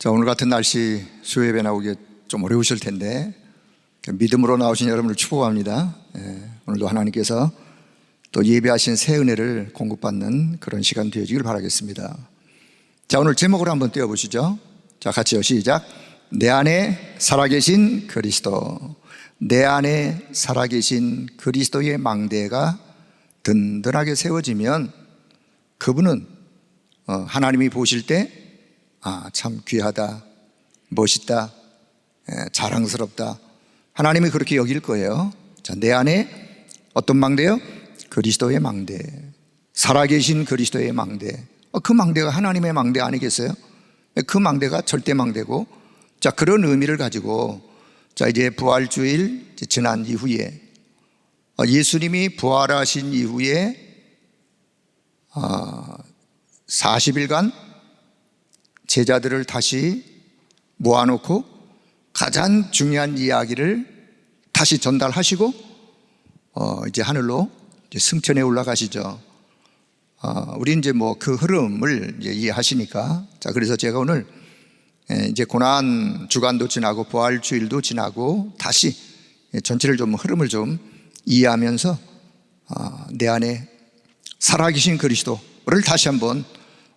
자, 오늘 같은 날씨 수요예배 나오기 좀 어려우실 텐데 믿음으로 나오신 여러분을 축복합니다. 오늘도 하나님께서 또 예배하신 새 은혜를 공급받는 그런 시간 되어지길 바라겠습니다. 자, 오늘 제목을 한번 띄워보시죠. 자, 같이요. 시작. 내 안에 살아계신 그리스도. 내 안에 살아계신 그리스도의 망대가 든든하게 세워지면 그분은 하나님이 보실 때 참 귀하다, 멋있다, 자랑스럽다, 하나님이 그렇게 여길 거예요. 자, 내 안에 어떤 망대요? 그리스도의 망대, 살아계신 그리스도의 망대. 그 망대가 하나님의 망대 아니겠어요? 그 망대가 절대 망대고, 자, 그런 의미를 가지고, 자, 이제 부활주일 지난 이후에 예수님이 부활하신 이후에 40일간 제자들을 다시 모아놓고 가장 중요한 이야기를 다시 전달하시고 이제 하늘로 이제 승천해 올라가시죠. 우리 이제 뭐 그 흐름을 이제 이해하시니까, 자, 그래서 제가 오늘 이제 고난 주간도 지나고 부활주일도 지나고 다시 전체를 좀 흐름을 좀 이해하면서 내 안에 살아계신 그리스도를 다시 한번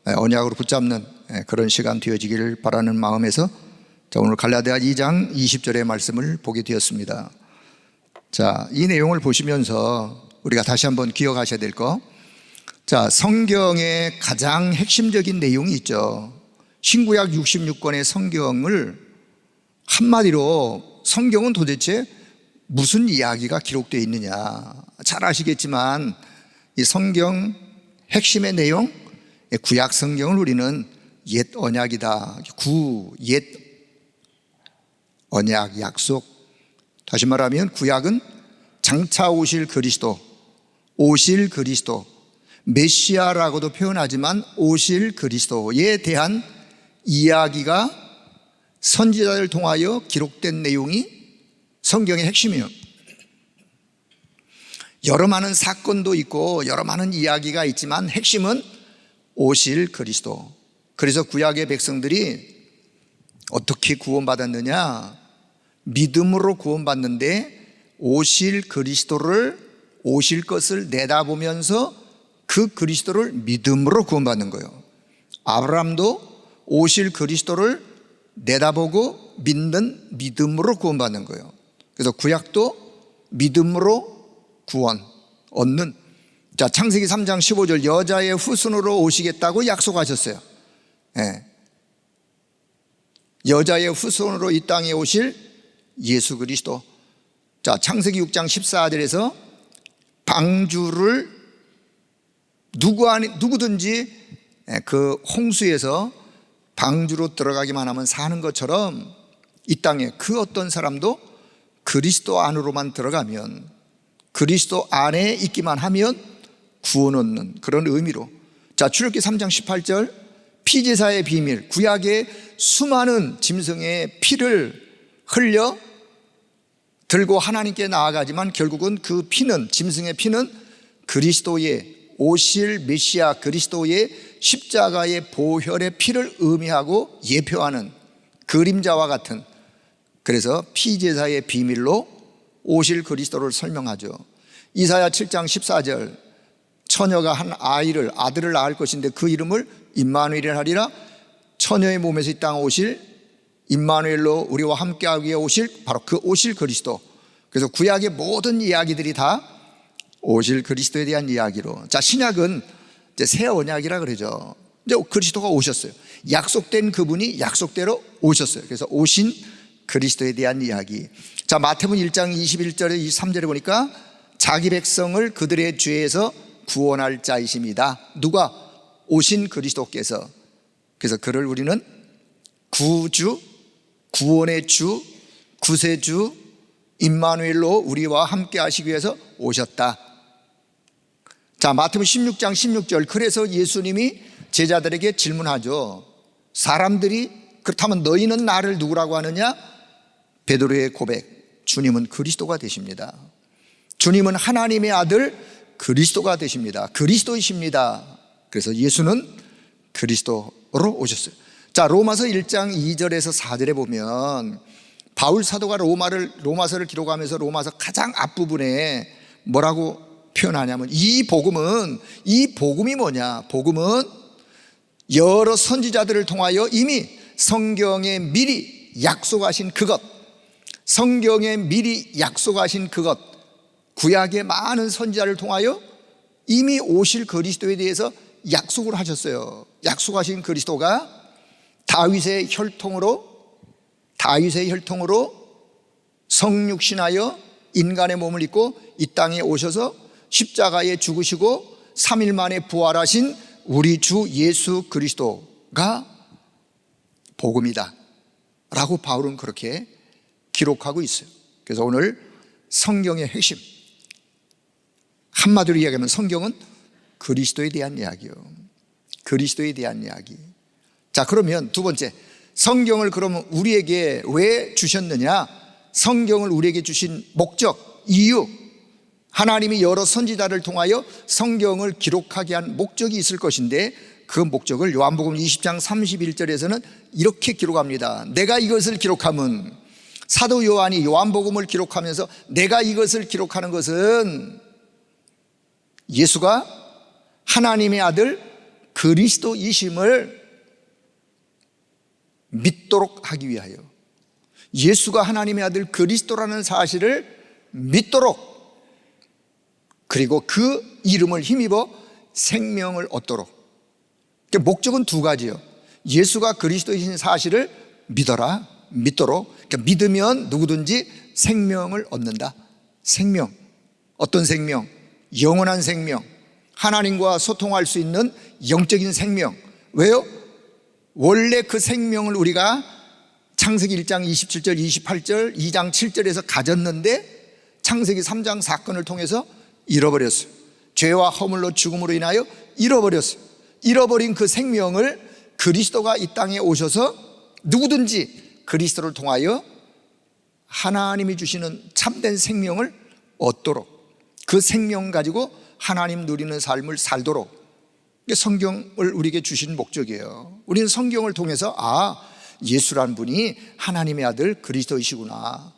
언약으로 붙잡는 그런 시간 되어지기를 바라는 마음에서, 자, 오늘 갈라디아 2장 20절의 말씀을 보게 되었습니다. 자, 이 내용을 보시면서 우리가 다시 한번 기억하셔야 될 거, 자, 성경의 가장 핵심적인 내용이 있죠. 신구약 66권의 성경을 한마디로, 성경은 도대체 무슨 이야기가 기록되어 있느냐, 잘 아시겠지만 이 성경 핵심의 내용, 구약 성경을 우리는 옛 언약이다, 옛 언약, 약속. 다시 말하면 구약은 장차 오실 그리스도, 오실 그리스도, 메시아라고도 표현하지만 오실 그리스도에 대한 이야기가 선지자를 통하여 기록된 내용이 성경의 핵심이에요. 여러 많은 사건도 있고 여러 많은 이야기가 있지만 핵심은 오실 그리스도. 그래서 구약의 백성들이 어떻게 구원받았느냐? 믿음으로 구원받는데 오실 그리스도를, 오실 것을 내다보면서 그 그리스도를 믿음으로 구원받는 거예요. 아브라함도 오실 그리스도를 내다보고 믿는 믿음으로 구원받는 거예요. 그래서 구약도 믿음으로 구원 얻는, 자, 창세기 3장 15절 여자의 후손으로 오시겠다고 약속하셨어요. 여자의 후손으로 이 땅에 오실 예수 그리스도. 자, 창세기 6장 14절에서 방주를 누구든지 그 홍수에서 방주로 들어가기만 하면 사는 것처럼 이 땅에 그 어떤 사람도 그리스도 안으로만 들어가면, 그리스도 안에 있기만 하면 구원 얻는 그런 의미로, 자, 출애굽기 3장 18절 피제사의 비밀, 구약의 수많은 짐승의 피를 흘려 들고 하나님께 나아가지만 결국은 그 피는, 짐승의 피는 그리스도의 오실 메시아 그리스도의 십자가의 보혈의 피를 의미하고 예표하는 그림자와 같은, 그래서 피제사의 비밀로 오실 그리스도를 설명하죠. 이사야 7장 14절 처녀가 한 아들을 낳을 것인데 그 이름을 임마누엘이라 하리라. 처녀의 몸에서 이 땅에 오실 임마누엘로 우리와 함께하기 위해 오실 바로 그 오실 그리스도. 그래서 구약의 모든 이야기들이 다 오실 그리스도에 대한 이야기로, 자, 신약은 이제 새 언약이라 그러죠. 이제 그리스도가 오셨어요. 약속된 그분이 약속대로 오셨어요. 그래서 오신 그리스도에 대한 이야기. 자, 마태복음 1장 21절에 23절에 보니까 자기 백성을 그들의 죄에서 구원할 자이십니다. 누가? 오신 그리스도께서. 그래서 그를 우리는 구주, 구원의 주, 구세주, 임마누엘로 우리와 함께 하시기 위해서 오셨다. 자, 마태복음 16장 16절 그래서 예수님이 제자들에게 질문하죠. 사람들이 그렇다면 너희는 나를 누구라고 하느냐? 베드로의 고백, 주님은 그리스도가 되십니다. 주님은 하나님의 아들 그리스도가 되십니다. 그리스도이십니다. 그래서 예수는 그리스도로 오셨어요. 자, 로마서 1장 2절에서 4절에 보면 바울 사도가 로마서를 기록하면서 로마서 가장 앞부분에 뭐라고 표현하냐면, 이 복음이 뭐냐? 복음은 여러 선지자들을 통하여 이미 성경에 미리 약속하신 그것, 성경에 미리 약속하신 그것, 구약의 많은 선지자를 통하여 이미 오실 그리스도에 대해서 약속을 하셨어요. 약속하신 그리스도가 다윗의 혈통으로 성육신하여 인간의 몸을 입고 이 땅에 오셔서 십자가에 죽으시고 3일 만에 부활하신 우리 주 예수 그리스도가 복음이다 라고 바울은 그렇게 기록하고 있어요. 그래서 오늘 성경의 핵심, 한마디로 이야기하면 성경은 그리스도에 대한 이야기요. 그리스도에 대한 이야기. 자, 그러면 두 번째, 성경을 그러면 우리에게 왜 주셨느냐? 성경을 우리에게 주신 목적, 이유, 하나님이 여러 선지자를 통하여 성경을 기록하게 한 목적이 있을 것인데, 그 목적을 요한복음 20장 31절에서는 이렇게 기록합니다. 내가 이것을 기록함은, 사도 요한이 요한복음을 기록하면서 내가 이것을 기록하는 것은 예수가 하나님의 아들 그리스도이심을 믿도록 하기 위하여, 예수가 하나님의 아들 그리스도라는 사실을 믿도록, 그리고 그 이름을 힘입어 생명을 얻도록. 목적은 두 가지요. 예수가 그리스도이신 사실을 믿어라, 믿도록. 그러니까 믿으면 누구든지 생명을 얻는다. 생명. 어떤 생명? 영원한 생명. 하나님과 소통할 수 있는 영적인 생명. 왜요? 원래 그 생명을 우리가 창세기 1장 27절, 28절, 2장 7절에서 가졌는데 창세기 3장 사건을 통해서 잃어버렸어요. 죄와 허물로 죽음으로 인하여 잃어버렸어요. 잃어버린 그 생명을 그리스도가 이 땅에 오셔서 누구든지 그리스도를 통하여 하나님이 주시는 참된 생명을 얻도록, 그 생명 가지고 하나님 누리는 삶을 살도록, 이게 성경을 우리에게 주신 목적이에요. 우리는 성경을 통해서 예수란 분이 하나님의 아들 그리스도이시구나,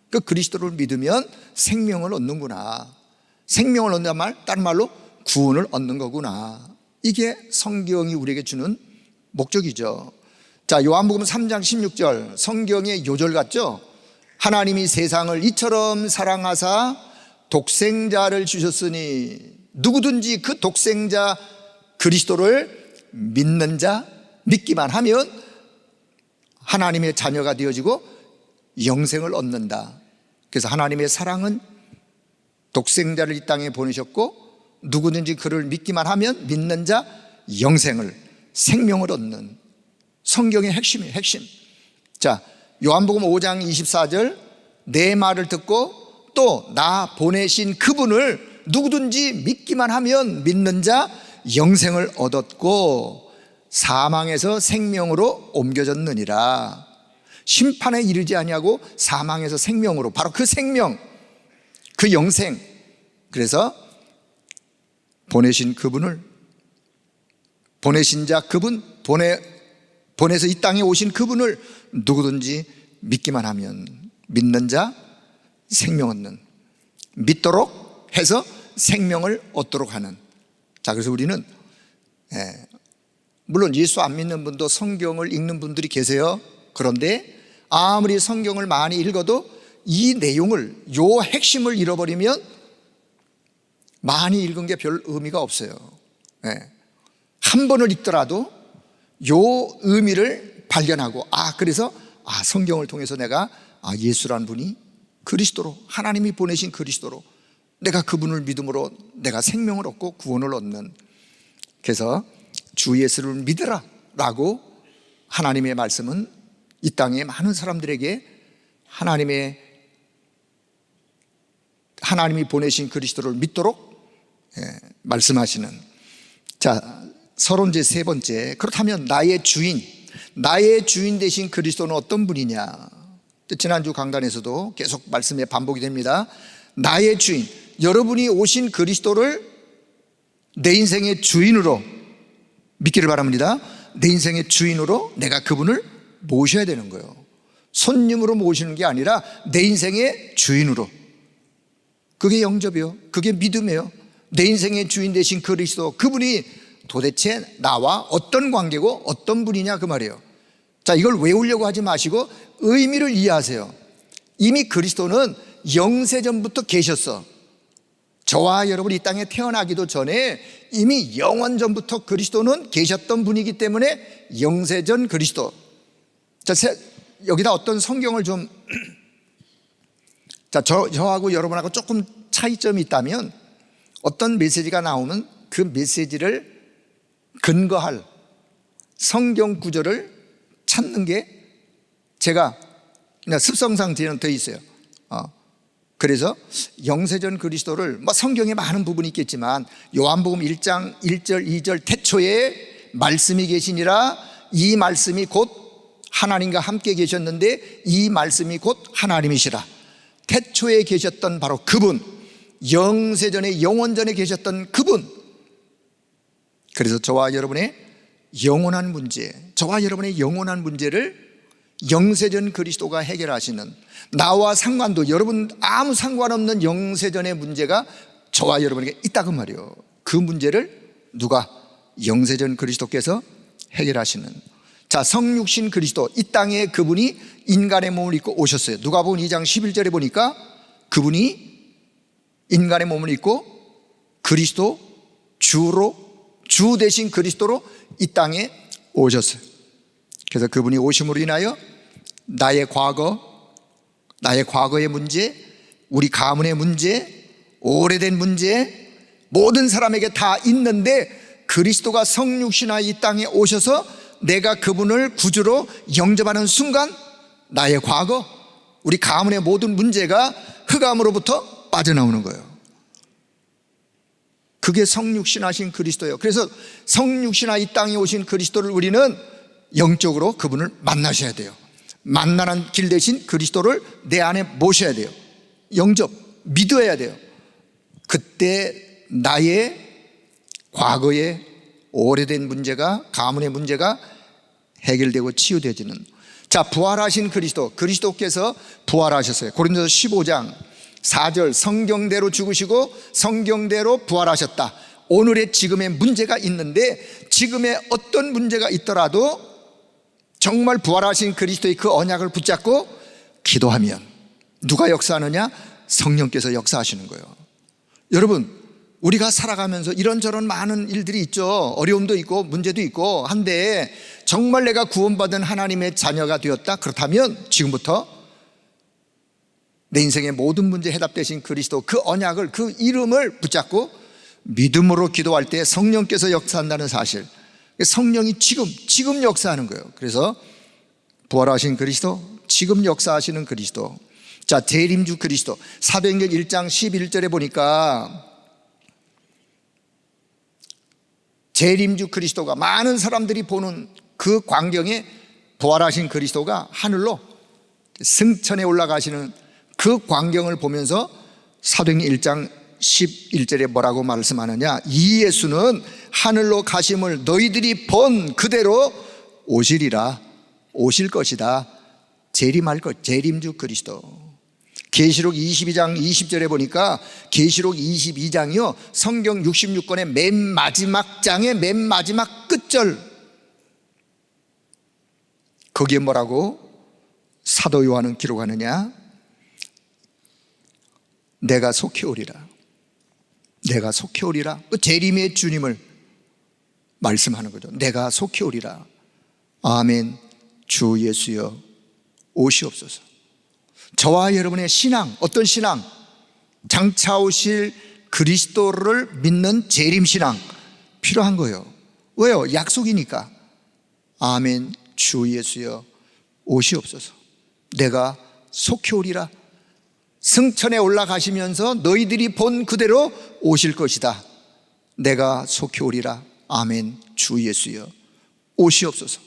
그 그리스도를 믿으면 생명을 얻는구나, 생명을 얻는 말, 다른 말로 구원을 얻는 거구나, 이게 성경이 우리에게 주는 목적이죠. 자, 요한복음 3장 16절, 성경의 요절 같죠? 하나님이 세상을 이처럼 사랑하사 독생자를 주셨으니 누구든지 그 독생자 그리스도를 믿는 자, 믿기만 하면 하나님의 자녀가 되어지고 영생을 얻는다. 그래서 하나님의 사랑은 독생자를 이 땅에 보내셨고, 누구든지 그를 믿기만 하면 믿는 자 영생을, 생명을 얻는, 성경의 핵심이에요. 핵심. 자, 요한복음 5장 24절, 내 말을 듣고 또 나 보내신 그분을 누구든지 믿기만 하면 믿는 자 영생을 얻었고 사망에서 생명으로 옮겨졌느니라. 심판에 이르지 아니하고 사망에서 생명으로, 바로 그 생명, 그 영생. 그래서 보내신 그분을, 보내신 자 그분, 보내서 이 땅에 오신 그분을 누구든지 믿기만 하면 믿는 자 생명 얻는, 믿도록 해서 생명을 얻도록 하는. 자, 그래서 우리는 물론 예수 안 믿는 분도 성경을 읽는 분들이 계세요. 그런데 아무리 성경을 많이 읽어도 이 내용을, 요 핵심을 잃어버리면 많이 읽은 게 별 의미가 없어요. 한 번을 읽더라도 요 의미를 발견하고, 그래서 성경을 통해서 내가 예수란 분이 그리스도로, 하나님이 보내신 그리스도로, 내가 그분을 믿음으로 내가 생명을 얻고 구원을 얻는. 그래서 주 예수를 믿으라 라고 하나님의 말씀은 이 땅의 많은 사람들에게 하나님이 보내신 그리스도를 믿도록 말씀하시는. 자, 서론제 세 번째, 그렇다면 나의 주인 되신 그리스도는 어떤 분이냐? 지난주 강단에서도 계속 말씀에 반복이 됩니다. 나의 주인, 여러분이 오신 그리스도를 내 인생의 주인으로 믿기를 바랍니다. 내 인생의 주인으로 내가 그분을 모셔야 되는 거예요. 손님으로 모시는 게 아니라 내 인생의 주인으로. 그게 영접이요, 그게 믿음이에요. 내 인생의 주인 되신 그리스도, 그분이 도대체 나와 어떤 관계고 어떤 분이냐 그 말이에요. 자, 이걸 외우려고 하지 마시고 의미를 이해하세요. 이미 그리스도는 영세전부터 계셨어. 저와 여러분이 이 땅에 태어나기도 전에 이미 영원전부터 그리스도는 계셨던 분이기 때문에 영세전 그리스도. 자, 여기다 어떤 성경을 좀 자, 저하고 여러분하고 조금 차이점이 있다면 어떤 메시지가 나오면 그 메시지를 근거할 성경 구절을 찾는 게 제가 그냥 습성상 뒤에는 더 있어요. 그래서 영세전 그리스도를 성경에 많은 부분이 있겠지만 요한복음 1장 1절 2절 태초에 말씀이 계시니라 이 말씀이 곧 하나님과 함께 계셨는데 이 말씀이 곧 하나님이시라. 태초에 계셨던 바로 그분, 영세전에 영원전에 계셨던 그분. 그래서 저와 여러분의 영원한 문제, 저와 여러분의 영원한 문제를 영세전 그리스도가 해결하시는, 나와 상관도 여러분 아무 상관없는 영세전의 문제가 저와 여러분에게 있다고 말이에요. 그 문제를 누가? 영세전 그리스도께서 해결하시는. 자, 성육신 그리스도, 이 땅에 그분이 인간의 몸을 입고 오셨어요. 누가복음 2장 11절에 보니까 그분이 인간의 몸을 입고 그리스도 주 대신 그리스도로 이 땅에 오셨어요. 그래서 그분이 오심으로 인하여 나의 과거의 문제, 우리 가문의 문제, 오래된 문제, 모든 사람에게 다 있는데 그리스도가 성육신하여 이 땅에 오셔서 내가 그분을 구주로 영접하는 순간 나의 과거, 우리 가문의 모든 문제가 흑암으로부터 빠져나오는 거예요. 그게 성육신하신 그리스도예요. 그래서 성육신하 이 땅에 오신 그리스도를 우리는 영적으로 그분을 만나셔야 돼요. 만나는 길 대신 그리스도를 내 안에 모셔야 돼요. 영접, 믿어야 돼요. 그때 나의 과거의 오래된 문제가, 가문의 문제가 해결되고 치유되지는. 자, 부활하신 그리스도, 그리스도께서 부활하셨어요. 고린도서 15장 4절, 성경대로 죽으시고 성경대로 부활하셨다. 오늘의 지금의 문제가 있는데 지금의 어떤 문제가 있더라도 정말 부활하신 그리스도의 그 언약을 붙잡고 기도하면 누가 역사하느냐? 성령께서 역사하시는 거예요. 여러분, 우리가 살아가면서 이런저런 많은 일들이 있죠. 어려움도 있고 문제도 있고 한데 정말 내가 구원받은 하나님의 자녀가 되었다. 그렇다면 지금부터 내 인생의 모든 문제 해답되신 그리스도, 그 언약을, 그 이름을 붙잡고 믿음으로 기도할 때 성령께서 역사한다는 사실, 성령이 지금 역사하는 거예요. 그래서 부활하신 그리스도, 지금 역사하시는 그리스도. 자, 재림주 그리스도, 사도행전 1장 11절에 보니까 재림주 그리스도가, 많은 사람들이 보는 그 광경에 부활하신 그리스도가 하늘로 승천해 올라가시는 그 광경을 보면서 사도행전 1장 11절에 뭐라고 말씀하느냐? 이 예수는 하늘로 가심을 너희들이 본 그대로 오시리라, 오실 것이다. 재림할 것, 재림주 그리스도. 계시록 22장 20절에 보니까 계시록 22장이요 성경 66권의 맨 마지막 장의 맨 마지막 끝절, 거기에 뭐라고 사도 요한은 기록하느냐? 내가 속히 오리라, 내가 속히 오리라. 그 재림의 주님을 말씀하는 거죠. 내가 속히 오리라. 아멘. 주 예수여 오시옵소서. 저와 여러분의 신앙, 어떤 신앙? 장차 오실 그리스도를 믿는 재림신앙 필요한 거예요. 왜요? 약속이니까. 아멘. 주 예수여 오시옵소서. 내가 속히 오리라. 승천에 올라가시면서 너희들이 본 그대로 오실 것이다. 내가 속히 오리라. 아멘. 주 예수여 오시옵소서.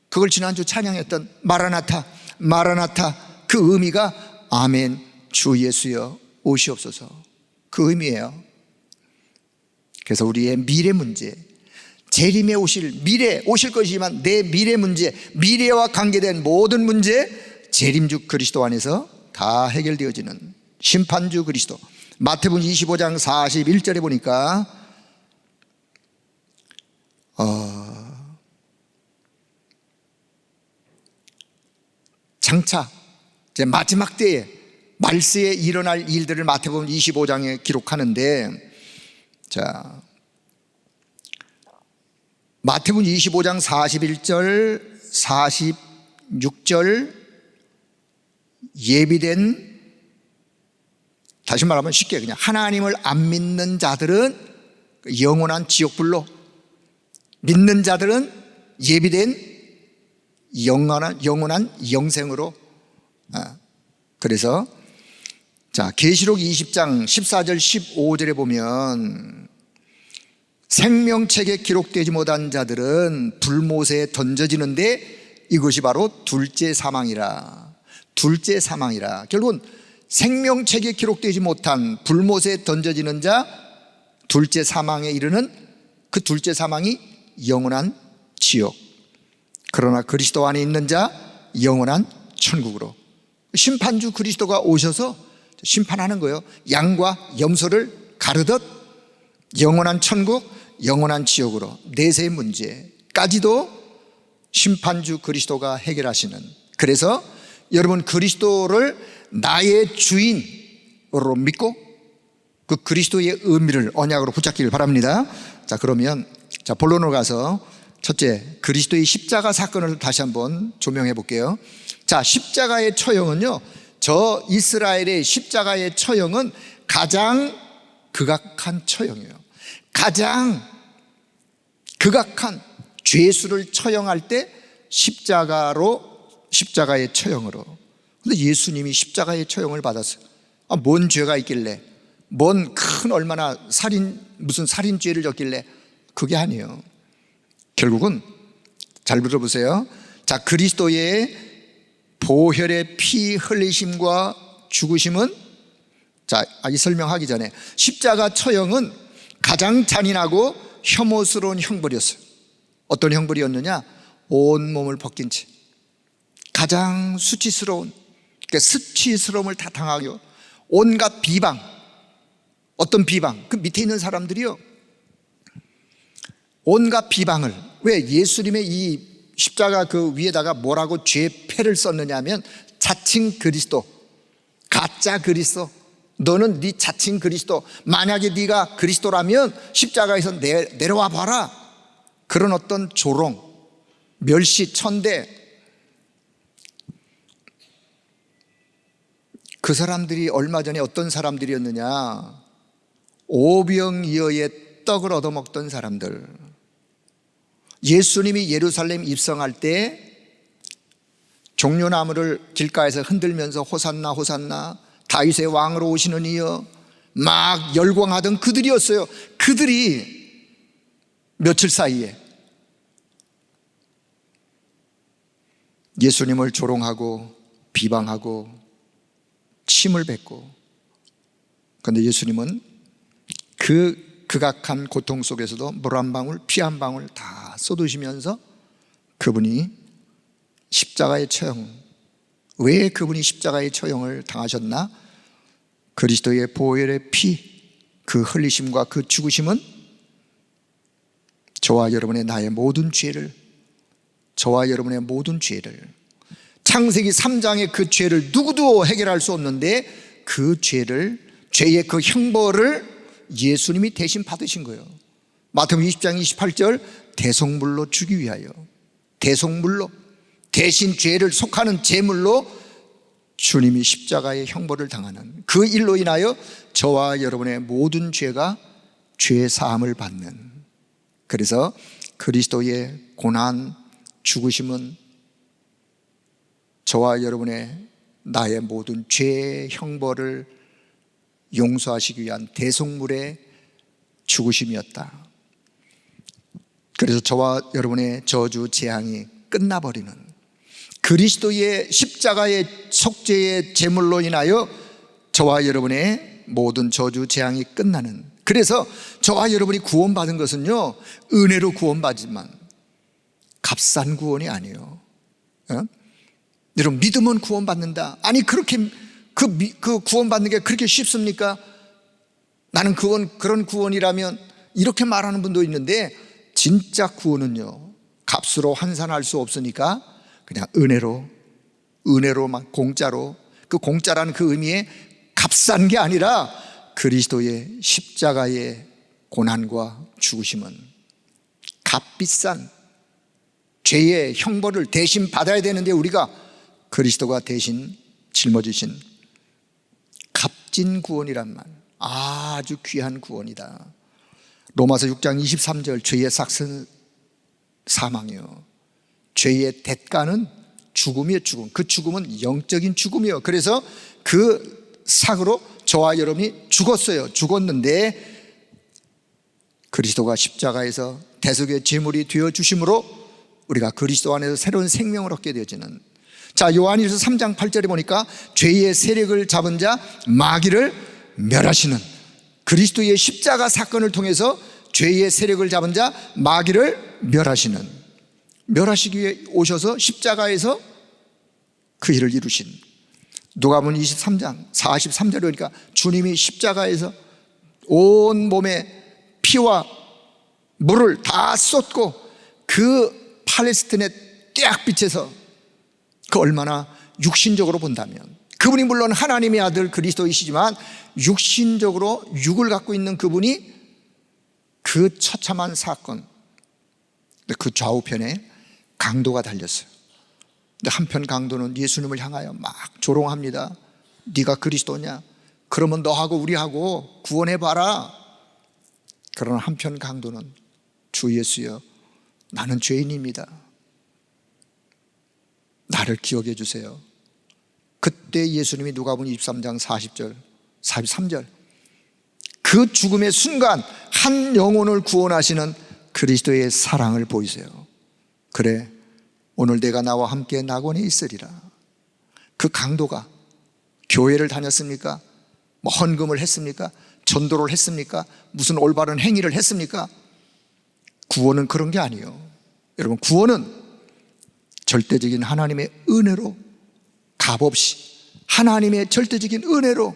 그걸 지난주 찬양했던 마라나타, 마라나타, 그 의미가 아멘. 주 예수여 오시옵소서, 그 의미예요. 그래서 우리의 미래 문제, 재림에 오실 미래 오실 것이지만 내 미래 문제, 미래와 관계된 모든 문제 재림주 그리스도 안에서 다 해결되어지는 심판주 그리스도. 마태복음 25장 41절에 보니까 장차 이제 마지막 때에 말세에 일어날 일들을 마태복음 25장에 기록하는데, 자, 마태복음 25장 41절 46절 예비된, 다시 말하면 쉽게 그냥 하나님을 안 믿는 자들은 영원한 지옥불로, 믿는 자들은 예비된 영원한 영생으로. 그래서 자, 계시록 20장 14절 15절에 보면 생명책에 기록되지 못한 자들은 불못에 던져지는데 이것이 바로 둘째 사망이라. 둘째 사망이라. 결국은 생명책에 기록되지 못한 불못에 던져지는 자, 둘째 사망에 이르는 그 둘째 사망이 영원한 지옥. 그러나 그리스도 안에 있는 자 영원한 천국으로. 심판주 그리스도가 오셔서 심판하는 거예요. 양과 염소를 가르듯 영원한 천국, 영원한 지옥으로 내세의 문제까지도 심판주 그리스도가 해결하시는. 그래서 여러분 그리스도를 나의 주인으로 믿고 그 그리스도의 의미를 언약으로 붙잡기를 바랍니다. 자, 그러면 자, 본론으로 가서 첫째, 그리스도의 십자가 사건을 다시 한번 조명해 볼게요. 자, 십자가의 처형은요, 저 이스라엘의 십자가의 처형은 가장 극악한 처형이에요. 가장 극악한 죄수를 처형할 때 십자가의 처형으로. 근데 예수님이 십자가의 처형을 받았어요. 뭔 죄가 있길래, 뭔 큰 얼마나 무슨 살인죄를 졌길래. 그게 아니에요. 결국은 잘 들어보세요. 자, 그리스도의 보혈의 피 흘리심과 죽으심은, 자, 이 설명하기 전에 십자가 처형은 가장 잔인하고 혐오스러운 형벌이었어요. 어떤 형벌이었느냐? 온 몸을 벗긴 채 가장 수치스러운, 그러니까 수치스러움을 다 당하고 온갖 비방. 어떤 비방? 그 밑에 있는 사람들이요, 온갖 비방을. 왜? 예수님의 이 십자가 그 위에다가 뭐라고 죄패를 썼느냐 하면 자칭 그리스도, 가짜 그리스도, 너는 네 자칭 그리스도, 만약에 네가 그리스도라면 십자가에서 내려와 봐라. 그런 어떤 조롱, 멸시, 천대. 그 사람들이 얼마 전에 어떤 사람들이었느냐? 오병이어의 떡을 얻어먹던 사람들. 예수님이 예루살렘 입성할 때 종려나무를 길가에서 흔들면서 호산나 호산나 다윗의 왕으로 오시는 이여 막 열광하던 그들이었어요. 그들이 며칠 사이에 예수님을 조롱하고 비방하고 침을 뱉고. 그런데 예수님은 그 극악한 고통 속에서도 물 한 방울 피 한 방울 다 쏟으시면서 그분이 십자가의 처형. 왜 그분이 십자가의 처형을 당하셨나? 그리스도의 보혈의 피, 그 흘리심과 그 죽으심은 저와 여러분의 나의 모든 죄를, 저와 여러분의 모든 죄를, 창세기 3장의 그 죄를 누구도 해결할 수 없는데 그 죄를, 죄의 그 형벌을 예수님이 대신 받으신 거예요. 마태복음 20장 28절 대속물로 주기 위하여, 대속물로, 대신 죄를 속하는 제물로 주님이 십자가의 형벌을 당하는 그 일로 인하여 저와 여러분의 모든 죄가 죄 사함을 받는. 그래서 그리스도의 고난, 죽으심은 저와 여러분의 나의 모든 죄의 형벌을 용서하시기 위한 대속물의 죽으심이었다. 그래서 저와 여러분의 저주 재앙이 끝나버리는, 그리스도의 십자가의 속죄의 제물로 인하여 저와 여러분의 모든 저주 재앙이 끝나는 그래서 저와 여러분이 구원받은 것은요, 은혜로 구원받지만 값싼 구원이 아니에요. 여러분, 믿으면 구원받는다. 아니, 그렇게 그 구원받는 게 그렇게 쉽습니까? 나는 그런 구원이라면, 이렇게 말하는 분도 있는데, 진짜 구원은요, 값으로 환산할 수 없으니까 그냥 은혜로만, 공짜로. 그 공짜라는 그 의미에 값싼 게 아니라 그리스도의 십자가의 고난과 죽으심은 값비싼 죄의 형벌을 대신 받아야 되는데, 우리가 그리스도가 대신 짊어지신 값진 구원이란 말, 아주 귀한 구원이다. 로마서 6장 23절, 죄의 삭은 사망이요, 죄의 대가는 죽음이요. 죽음. 그 죽음은 영적인 죽음이요. 그래서 그 삭으로 저와 여러분이 죽었는데 그리스도가 십자가에서 대속의 제물이 되어 주심으로 우리가 그리스도 안에서 새로운 생명을 얻게 되어지는. 자, 요한일서 3장 8절에 보니까 죄의 세력을 잡은 자 마귀를 멸하시는, 그리스도의 십자가 사건을 통해서 죄의 세력을 잡은 자 마귀를 멸하시기 위해 오셔서 십자가에서 그 일을 이루신. 누가복음 23장 43절에 보니까 주님이 십자가에서 온 몸에 피와 물을 다 쏟고 그 팔레스틴의 떼약빛에서, 그 얼마나 육신적으로 본다면, 그분이 물론 하나님의 아들 그리스도이시지만 육신적으로 육을 갖고 있는 그분이 그 처참한 사건, 그 좌우편에 강도가 달렸어요. 근데 한편 강도는 예수님을 향하여 막 조롱합니다. 네가 그리스도냐? 그러면 너하고 우리하고 구원해봐라. 그러나 한편 강도는 주 예수여, 나는 죄인입니다. 나를 기억해 주세요. 그때 예수님이 누가복음 23장 40절 43절, 그 죽음의 순간 한 영혼을 구원하시는 그리스도의 사랑을 보이세요. 그래, 오늘 내가 나와 함께 낙원에 있으리라. 그 강도가 교회를 다녔습니까? 뭐 헌금을 했습니까? 전도를 했습니까? 무슨 올바른 행위를 했습니까? 구원은 그런 게 아니에요. 여러분, 구원은 절대적인 하나님의 은혜로, 값없이 하나님의 절대적인 은혜로,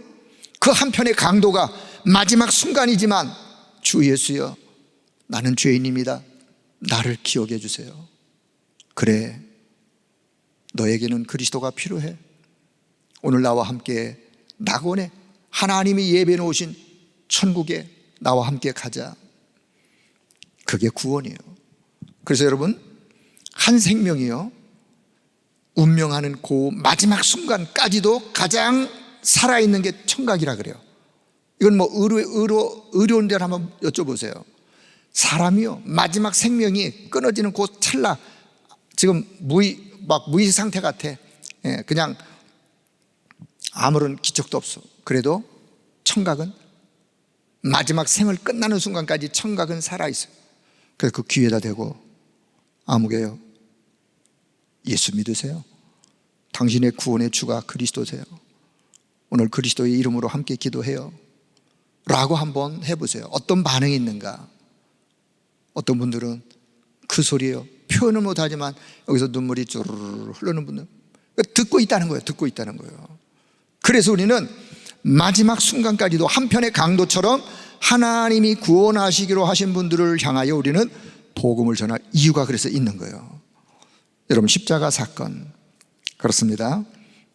그 한편의 강도가 마지막 순간이지만 주 예수여, 나는 죄인입니다. 나를 기억해 주세요. 그래, 너에게는 그리스도가 필요해. 오늘 나와 함께 낙원에, 하나님이 예배해 놓으신 천국에 나와 함께 가자. 그게 구원이에요. 그래서 여러분, 한 생명이요, 운명하는 그 마지막 순간까지도 가장 살아있는 게 천각이라 그래요. 이건 뭐 의료원들 한번 여쭤보세요. 사람이요, 마지막 생명이 끊어지는 그 찰나, 지금 무의 상태 같아. 그냥 아무런 기척도 없어. 그래도 청각은 마지막 생을 끝나는 순간까지 청각은 살아있어요. 그래서 그 귀에다 대고, 아무개요, 예수 믿으세요? 당신의 구원의 주가 그리스도세요. 오늘 그리스도의 이름으로 함께 기도해요 라고 한번 해보세요. 어떤 반응이 있는가? 어떤 분들은 그 소리예요, 표현을 못하지만 여기서 눈물이 쭈르르 흐르는 분들, 듣고 있다는 거예요. 그래서 우리는 마지막 순간까지도 한편의 강도처럼 하나님이 구원하시기로 하신 분들을 향하여 우리는 복음을 전할 이유가 그래서 있는 거예요. 여러분, 십자가 사건, 그렇습니다.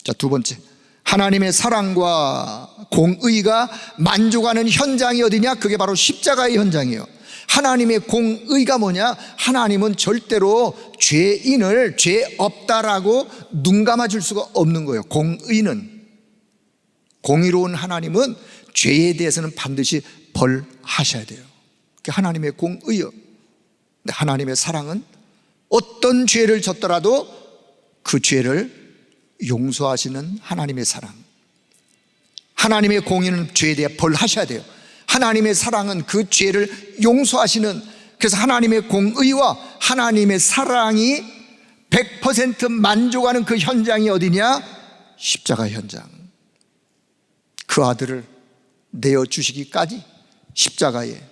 자, 두 번째, 하나님의 사랑과 공의가 만족하는 현장이 어디냐? 그게 바로 십자가의 현장이에요. 하나님의 공의가 뭐냐? 하나님은 절대로 죄인을 죄 없다라고 눈 감아줄 수가 없는 거예요. 공의로운 하나님은 죄에 대해서는 반드시 벌하셔야 돼요. 그게 하나님의 공의요. 근데 하나님의 사랑은 어떤 죄를 졌더라도 그 죄를 용서하시는 하나님의 사랑. 하나님의 공의는 죄에 대해 벌하셔야 돼요. 하나님의 사랑은 그 죄를 용서하시는, 그래서 하나님의 공의와 하나님의 사랑이 100% 만족하는 그 현장이 어디냐? 십자가 현장. 그 아들을 내어주시기까지 십자가에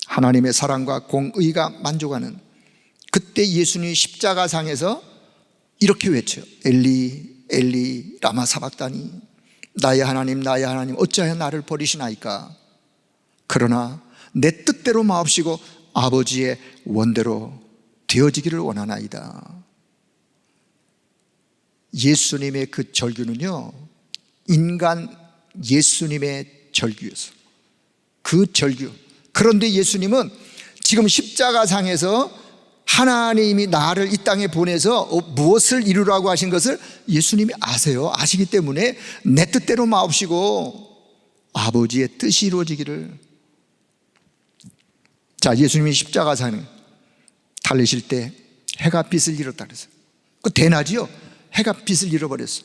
하나님의 사랑과 공의가 만족하는 그때 예수님이 십자가상에서 이렇게 외쳐요. 엘리 엘리 라마 사박다니, 나의 하나님 나의 하나님 어찌하여 나를 버리시나이까. 그러나 내 뜻대로 마옵시고 아버지의 원대로 되어지기를 원하나이다. 예수님의 그 절규는요, 인간 예수님의 절규였어. 그 절규. 그런데 예수님은 지금 십자가상에서 하나님이 나를 이 땅에 보내서 무엇을 이루라고 하신 것을 예수님이 아세요. 아시기 때문에 내 뜻대로 마옵시고 아버지의 뜻이 이루어지기를. 자, 예수님이 십자가상에 달리실 때 해가 빛을 잃었다 그랬어요. 그 대낮이요, 해가 빛을 잃어버렸어요.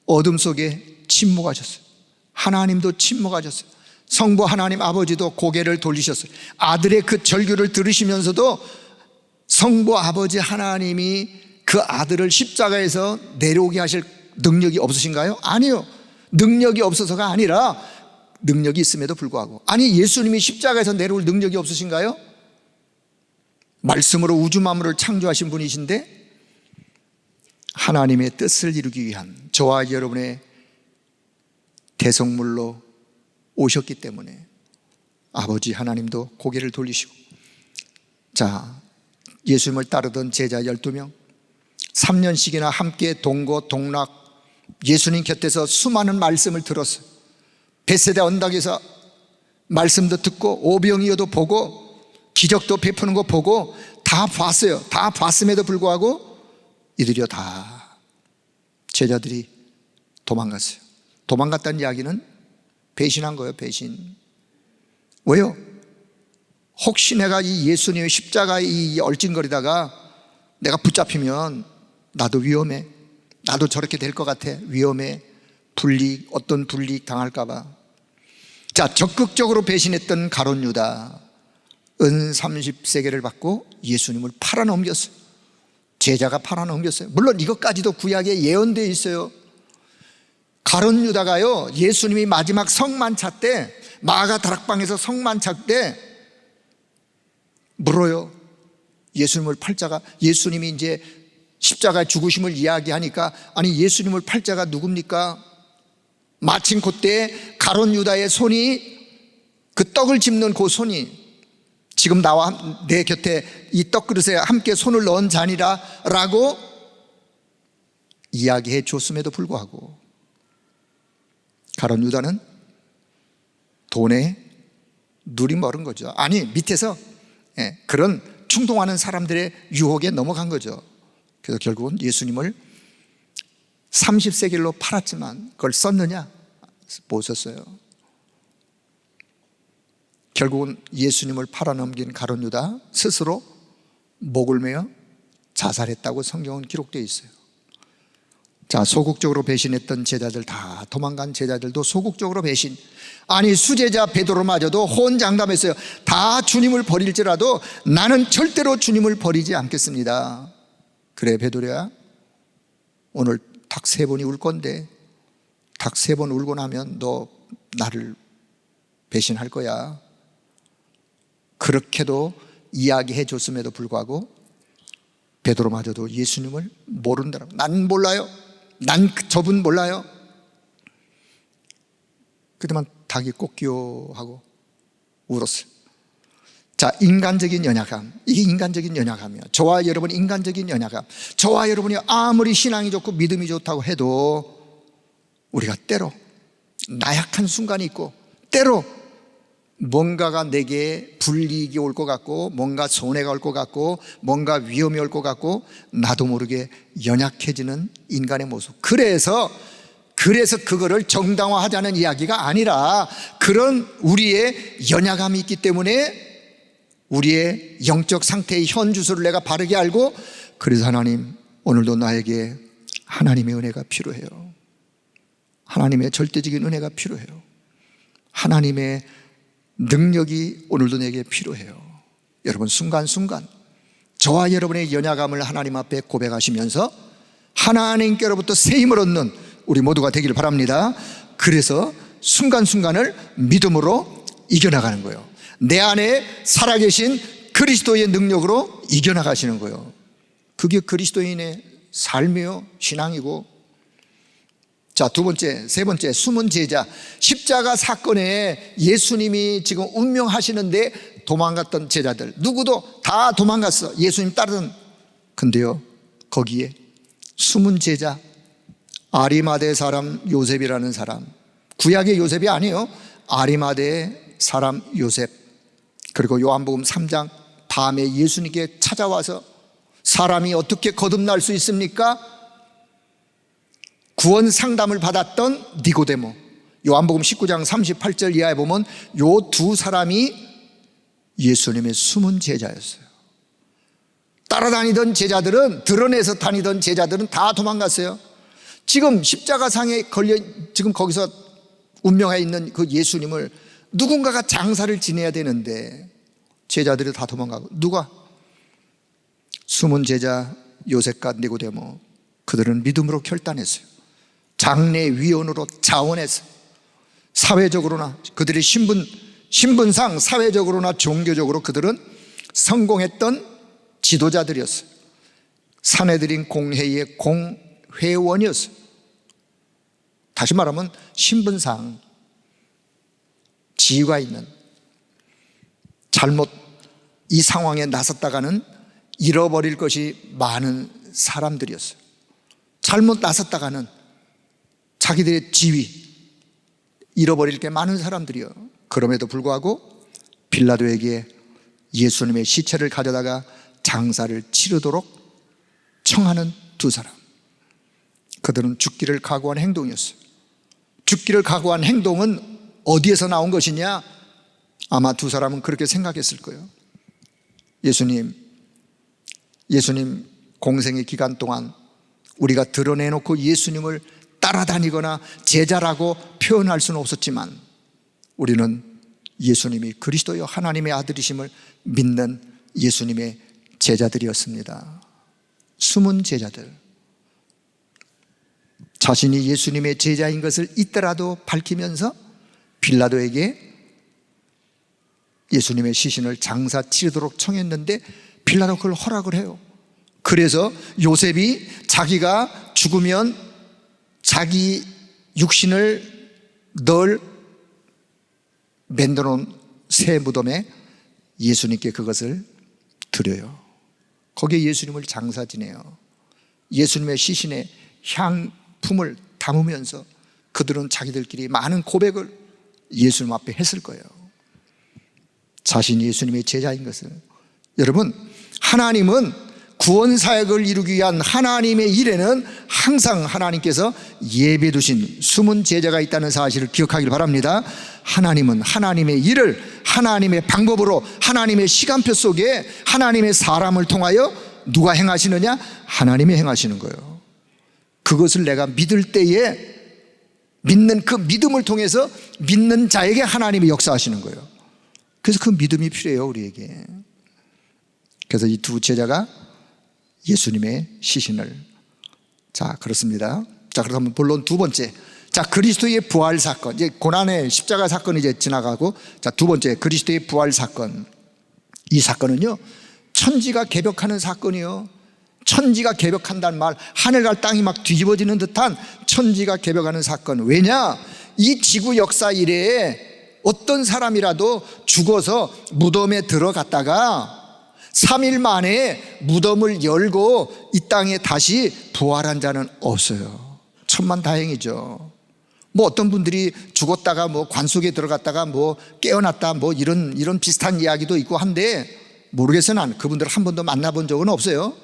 어둠 속에 침묵하셨어요. 하나님도 침묵하셨어요. 성부 하나님 아버지도 고개를 돌리셨어요. 아들의 그 절규를 들으시면서도 성부 아버지 하나님이 그 아들을 십자가에서 내려오게 하실 능력이 없으신가요? 아니요. 능력이 없어서가 아니라 능력이 있음에도 불구하고. 아니, 예수님이 십자가에서 내려올 능력이 없으신가요? 말씀으로 우주 만물을 창조하신 분이신데 하나님의 뜻을 이루기 위한 저와 여러분의 대속물로 오셨기 때문에 아버지 하나님도 고개를 돌리시고, 자, 예수님을 따르던 제자 12명 3년씩이나 함께 동고동락 예수님 곁에서 수많은 말씀을 들었어요. 벳세다 언덕에서 말씀도 듣고 오병이어도 보고 기적도 베푸는 거 보고 다 봤어요. 다 봤음에도 불구하고 이들이요, 다 제자들이 도망갔어요. 도망갔다는 이야기는 배신한 거예요. 배신. 왜요? 혹시 내가 이 예수님의 십자가에 이 얼찐거리다가 내가 붙잡히면 나도 위험해, 나도 저렇게 될 것 같아, 위험해, 불이익, 어떤 불이익 당할까 봐. 자, 적극적으로 배신했던 가룟 유다, 은 30세겔을 받고 예수님을 팔아넘겼어요. 제자가 팔아넘겼어요. 물론 이것까지도 구약에 예언되어 있어요. 가룟 유다가요, 예수님이 마지막 성만차 때, 마가 다락방에서 성만차 때 물어요. 예수님을 팔자가, 예수님이 이제 십자가에 죽으심을 이야기하니까, 아니 예수님을 팔자가 누굽니까? 마침 그때 가룟 유다의 손이, 그 떡을 집는 그 손이 지금 나와 내 곁에 이 떡그릇에 함께 손을 넣은 자니라 라고 이야기해 줬음에도 불구하고 가룟 유다는 돈에 눈이 멀은 거죠. 아니, 밑에서 그런 충동하는 사람들의 유혹에 넘어간 거죠. 그래서 결국은 예수님을 30세겔로 팔았지만 그걸 썼느냐? 못 썼어요. 결국은 예수님을 팔아넘긴 가룟 유다 스스로 목을 매어 자살했다고 성경은 기록되어 있어요. 자, 소극적으로 배신했던 제자들, 다 도망간 제자들도 소극적으로 배신. 아니, 수제자 베드로마저도 호언장담했어요. 다 주님을 버릴지라도 나는 절대로 주님을 버리지 않겠습니다. 그래 베드로야, 오늘 닭 3번이 울 건데 닭 3번 울고 나면 너 나를 배신할 거야. 그렇게도 이야기해 줬음에도 불구하고 베드로마저도 예수님을 모른다라고. 난 몰라요, 난 저분 몰라요. 그때만 닭이 꽂기요 하고 울었어요. 자, 인간적인 연약함, 이게 인간적인 연약함이에요. 저와 여러분 인간적인 연약함. 저와 여러분이 아무리 신앙이 좋고 믿음이 좋다고 해도 우리가 때로 나약한 순간이 있고, 때로 뭔가가 내게 불이익이 올 것 같고, 뭔가 손해가 올 것 같고, 뭔가 위험이 올 것 같고, 나도 모르게 연약해지는 인간의 모습. 그래서 그거를 정당화하자는 이야기가 아니라, 그런 우리의 연약함이 있기 때문에 우리의 영적 상태의 현주소를 내가 바르게 알고, 그래서 하나님, 오늘도 나에게 하나님의 은혜가 필요해요. 하나님의 절대적인 은혜가 필요해요. 하나님의 능력이 오늘도 내게 필요해요. 여러분, 순간순간 저와 여러분의 연약함을 하나님 앞에 고백하시면서 하나님께로부터 새 힘을 얻는 우리 모두가 되기를 바랍니다. 그래서 순간순간을 믿음으로 이겨나가는 거예요. 내 안에 살아계신 그리스도의 능력으로 이겨나가시는 거예요. 그게 그리스도인의 삶이요, 신앙이고. 자, 두 번째, 세 번째, 숨은 제자. 십자가 사건에 예수님이 지금 운명하시는데 도망갔던 제자들, 누구도 다 도망갔어. 예수님 따르던. 근데요, 거기에 숨은 제자, 아리마대 사람 요셉이라는 사람, 구약의 요셉이 아니에요. 아리마대 사람 요셉. 그리고 요한복음 3장 밤에 예수님께 찾아와서 사람이 어떻게 거듭날 수 있습니까? 구원 상담을 받았던 니고데모. 요한복음 19장 38절 이하에 보면 요 두 사람이 예수님의 숨은 제자였어요. 따라다니던 제자들은, 드러내서 다니던 제자들은 다 도망갔어요. 지금 십자가상에 걸려 지금 거기서 운명에 있는 그 예수님을 누군가가 장사를 지내야 되는데 제자들이 다 도망가고, 누가? 숨은 제자 요셉과 니고데모. 그들은 믿음으로 결단했어요. 장례위원으로 자원했어요. 사회적으로나 그들의 신분상 사회적으로나 종교적으로 그들은 성공했던 지도자들이었어요. 산헤드린 공회의 공회원이었어요. 다시 말하면 신분상 지위가 있는, 잘못 이 상황에 나섰다가는 잃어버릴 것이 많은 사람들이었어요. 잘못 나섰다가는 자기들의 지위 잃어버릴 게 많은 사람들이요. 그럼에도 불구하고 빌라도에게 예수님의 시체를 가져다가 장사를 치르도록 청하는 두 사람. 그들은 죽기를 각오한 행동이었어요. 죽기를 각오한 행동은 어디에서 나온 것이냐? 아마 두 사람은 그렇게 생각했을 거예요. 예수님 공생의 기간 동안 우리가 드러내놓고 예수님을 따라다니거나 제자라고 표현할 수는 없었지만 우리는 예수님이 그리스도여 하나님의 아들이심을 믿는 예수님의 제자들이었습니다. 숨은 제자들. 자신이 예수님의 제자인 것을 이때라도 밝히면서 빌라도에게 예수님의 시신을 장사 치르도록 청했는데 빌라도가 그걸 허락을 해요. 그래서 요셉이 자기가 죽으면 자기 육신을 늘 만들어 놓은 새 무덤에 예수님께 그것을 드려요. 거기에 예수님을 장사 지내요. 예수님의 시신에 향품을 담으면서 그들은 자기들끼리 많은 고백을 예수님 앞에 했을 거예요. 자신이 예수님의 제자인 것을. 여러분, 하나님은 구원 사역을 이루기 위한 하나님의 일에는 항상 하나님께서 예배 두신 숨은 제자가 있다는 사실을 기억하길 바랍니다. 하나님은 하나님의 일을 하나님의 방법으로, 하나님의 시간표 속에 하나님의 사람을 통하여 누가 행하시느냐? 하나님이 행하시는 거예요. 그것을 내가 믿을 때에 믿는 그 믿음을 통해서 믿는 자에게 하나님이 역사하시는 거예요. 그래서 그 믿음이 필요해요, 우리에게. 그래서 이 두 제자가 예수님의 시신을. 자, 그렇습니다. 자, 그러면 본론 두 번째. 자, 그리스도의 부활 사건. 이제 고난의 십자가 사건이 이제 지나가고, 자, 두 번째, 그리스도의 부활 사건. 이 사건은요, 천지가 개벽하는 사건이요. 천지가 개벽한다는 말, 하늘과 땅이 막 뒤집어지는 듯한 천지가 개벽하는 사건. 왜냐? 이 지구 역사 이래에 어떤 사람이라도 죽어서 무덤에 들어갔다가 3일 만에 무덤을 열고 이 땅에 다시 부활한 자는 없어요. 천만다행이죠. 뭐 어떤 분들이 죽었다가 뭐 관 속에 들어갔다가 뭐 깨어났다 뭐 이런 비슷한 이야기도 있고 한데, 모르겠어요. 난 그분들 한 번도 만나본 적은 없어요.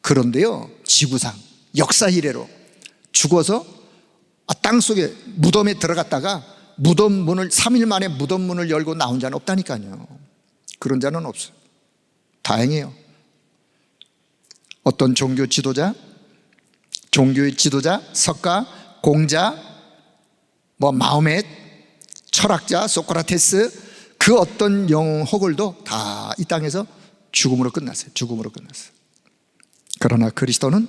그런데요, 지구상 역사 이래로 죽어서 땅 속에 무덤에 들어갔다가 무덤 문을 3일 만에 무덤 문을 열고 나온 자는 없다니까요. 그런 자는 없어요. 다행이에요. 어떤 종교 지도자, 종교의 지도자, 석가, 공자, 뭐 마호멧, 철학자, 소크라테스, 그 어떤 영웅 호걸도 다 이 땅에서 죽음으로 끝났어요. 죽음으로 끝났어요. 그러나 그리스도는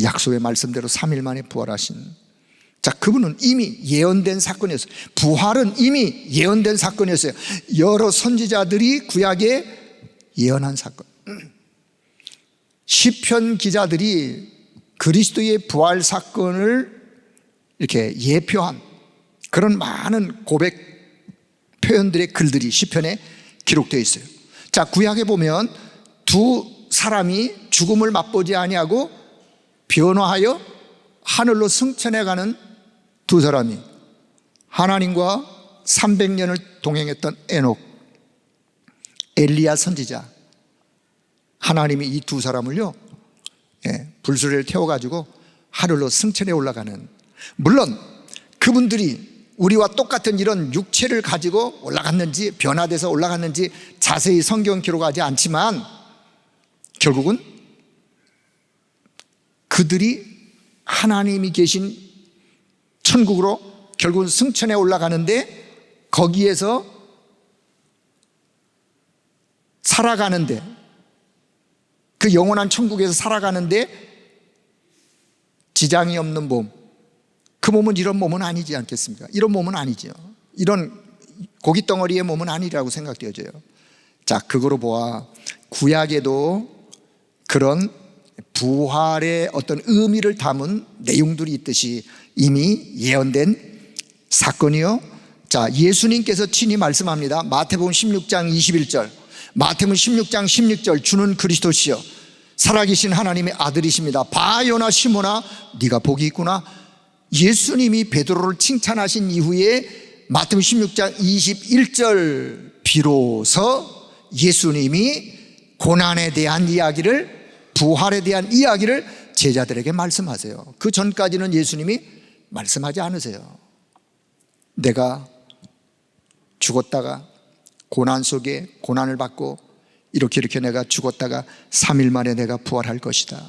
약속의 말씀대로 3일 만에 부활하신. 자, 그분은 이미 예언된 사건이었어요. 부활은 이미 예언된 사건이었어요. 여러 선지자들이 구약에 예언한 사건. 시편 기자들이 그리스도의 부활 사건을 이렇게 예표한 그런 많은 고백 표현들의 글들이 시편에 기록되어 있어요. 자, 구약에 보면 두 사람이 죽음을 맛보지 아니하고 변화하여 하늘로 승천해 가는 두 사람이, 하나님과 300년을 동행했던 에녹, 엘리야 선지자. 하나님이 이 두 사람을요, 불수레를 태워가지고 하늘로 승천해 올라가는, 물론 그분들이 우리와 똑같은 이런 육체를 가지고 올라갔는지 변화돼서 올라갔는지 자세히 성경 기록하지 않지만 결국은 그들이 하나님이 계신 천국으로 결국은 승천해 올라가는데, 거기에서 살아가는데, 그 영원한 천국에서 살아가는데 지장이 없는 몸, 그 몸은 이런 몸은 아니지 않겠습니까? 이런 몸은 아니죠. 이런 고깃덩어리의 몸은 아니라고 생각되어져요. 자, 그거로 보아 구약에도 그런 부활의 어떤 의미를 담은 내용들이 있듯이 이미 예언된 사건이요. 자, 예수님께서 친히 말씀합니다. 마태복음 16장 21절, 마태복음 16장 16절, 주는 그리스도시요 살아계신 하나님의 아들이십니다. 바요나 시몬아, 네가 복이 있구나. 예수님이 베드로를 칭찬하신 이후에 마태복음 16장 21절, 비로소 예수님이 고난에 대한 이야기를, 부활에 대한 이야기를 제자들에게 말씀하세요. 그 전까지는 예수님이 말씀하지 않으세요. 내가 죽었다가 고난 속에 고난을 받고 이렇게 내가 죽었다가 3일 만에 내가 부활할 것이다.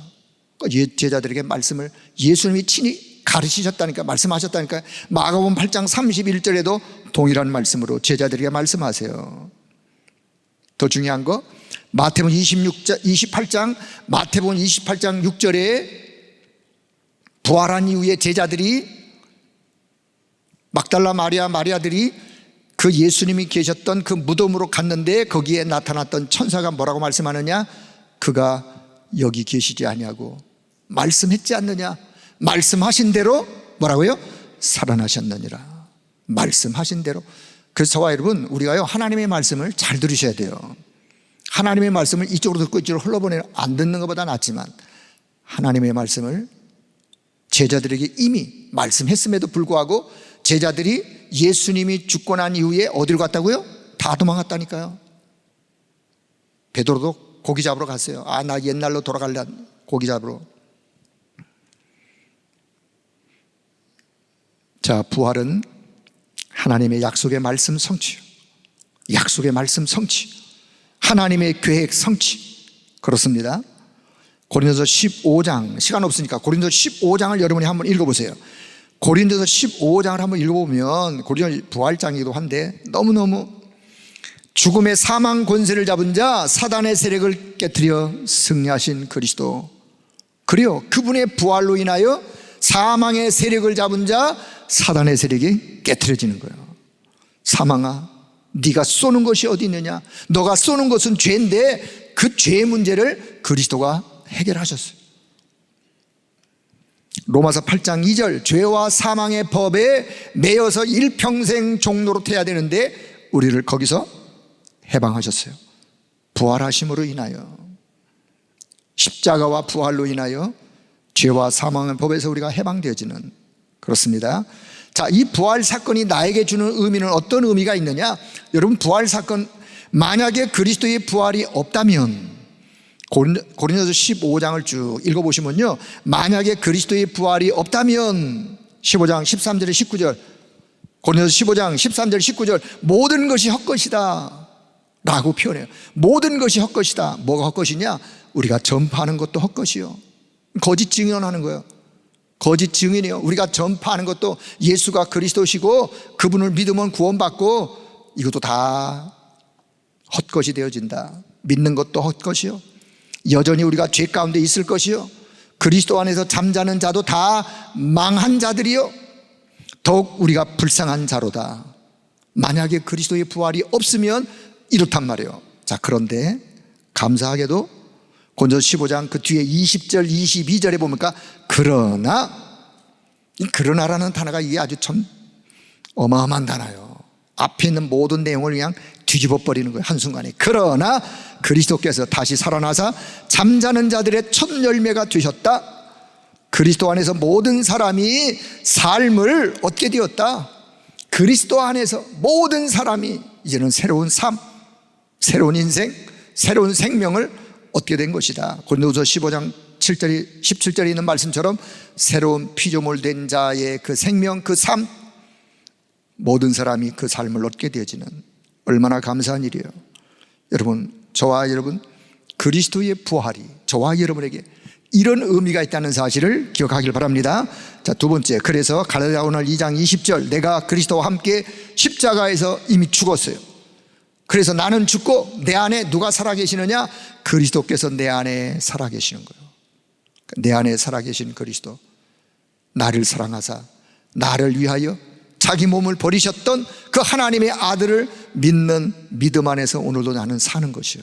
제자들에게 말씀을 예수님이 친히 가르치셨다니까, 말씀하셨다니까. 마가복음 8장 31절에도 동일한 말씀으로 제자들에게 말씀하세요. 더 중요한 거, 마태복음 28장 6절에 부활한 이후에 제자들이, 막달라 마리아들이 그 예수님이 계셨던 그 무덤으로 갔는데 거기에 나타났던 천사가 뭐라고 말씀하느냐? 그가 여기 계시지 아니하고 말씀했지 않느냐? 말씀하신 대로 뭐라고요? 살아나셨느니라. 말씀하신 대로. 그래서 저와 여러분, 우리가요 하나님의 말씀을 잘 들으셔야 돼요. 하나님의 말씀을 이쪽으로 듣고 이쪽으로 흘러보내는, 안 듣는 것보다 낫지만 하나님의 말씀을 제자들에게 이미 말씀했음에도 불구하고 제자들이 예수님이 죽고 난 이후에 어디로 갔다고요? 다 도망갔다니까요. 베드로도 고기 잡으러 갔어요. 아, 나 옛날로 돌아갈래, 고기 잡으러. 자, 부활은 하나님의 약속의 말씀 성취, 약속의 말씀 성취, 하나님의 계획 성취. 그렇습니다. 고린도서 15장, 시간 없으니까 고린도서 15장을 여러분이 한번 읽어보세요. 고린도서 15장을 한번 읽어보면, 고린도 부활장이기도 한데 너무너무 죽음의 사망 권세를 잡은 자, 사단의 세력을 깨뜨려 승리하신 그리스도, 그래요, 그분의 부활로 인하여 사망의 세력을 잡은 자, 사단의 세력이 깨트려지는 거예요. 사망아, 네가 쏘는 것이 어디 있느냐? 너가 쏘는 것은 죄인데 그 죄의 문제를 그리스도가 해결하셨어요. 로마서 8장 2절, 죄와 사망의 법에 매여서 일평생 종노릇 해야 되는데 우리를 거기서 해방하셨어요. 부활하심으로 인하여, 십자가와 부활로 인하여 죄와 사망의 법에서 우리가 해방되어지는, 그렇습니다. 자, 이 부활 사건이 나에게 주는 의미는 어떤 의미가 있느냐? 여러분, 부활 사건, 만약에 그리스도의 부활이 없다면, 고린도서 15장을 쭉 읽어보시면요, 만약에 그리스도의 부활이 없다면 15장 13절에 19절, 고린도서 15장 13절 19절, 모든 것이 헛것이다 라고 표현해요. 모든 것이 헛것이다. 뭐가 헛것이냐? 우리가 전파하는 것도 헛것이요, 거짓 증언하는 거예요. 거짓 증인이요. 우리가 전파하는 것도 예수가 그리스도시고 그분을 믿으면 구원받고, 이것도 다 헛것이 되어진다. 믿는 것도 헛것이요, 여전히 우리가 죄 가운데 있을 것이요, 그리스도 안에서 잠자는 자도 다 망한 자들이요, 더욱 우리가 불쌍한 자로다. 만약에 그리스도의 부활이 없으면 이렇단 말이에요. 자, 그런데 감사하게도 고린도서 15장 그 뒤에 20절 22절에 보니까 이 그러나라는 단어가 이게 아주 참 어마어마한 단어예요. 앞에 있는 모든 내용을 그냥 뒤집어 버리는 거예요, 한순간에. 그러나 그리스도께서 다시 살아나사 잠자는 자들의 첫 열매가 되셨다. 그리스도 안에서 모든 사람이 삶을 얻게 되었다. 그리스도 안에서 모든 사람이 이제는 새로운 삶, 새로운 인생, 새로운 생명을 얻게 된 것이다. 고린도서 15장 17절에 있는 말씀처럼 새로운 피조물 된 자의 그 생명, 그 삶, 모든 사람이 그 삶을 얻게 되어지는 얼마나 감사한 일이에요. 여러분, 저와 여러분, 그리스도의 부활이 저와 여러분에게 이런 의미가 있다는 사실을 기억하길 바랍니다. 자, 두 번째, 그래서 갈라디아 오늘 2장 20절, 내가 그리스도와 함께 십자가에서 이미 죽었어요. 그래서 나는 죽고 내 안에 누가 살아계시느냐? 그리스도께서 내 안에 살아계시는 거예요. 내 안에 살아계신 그리스도, 나를 사랑하사 나를 위하여 자기 몸을 버리셨던 그 하나님의 아들을 믿는 믿음 안에서 오늘도 나는 사는 것이요.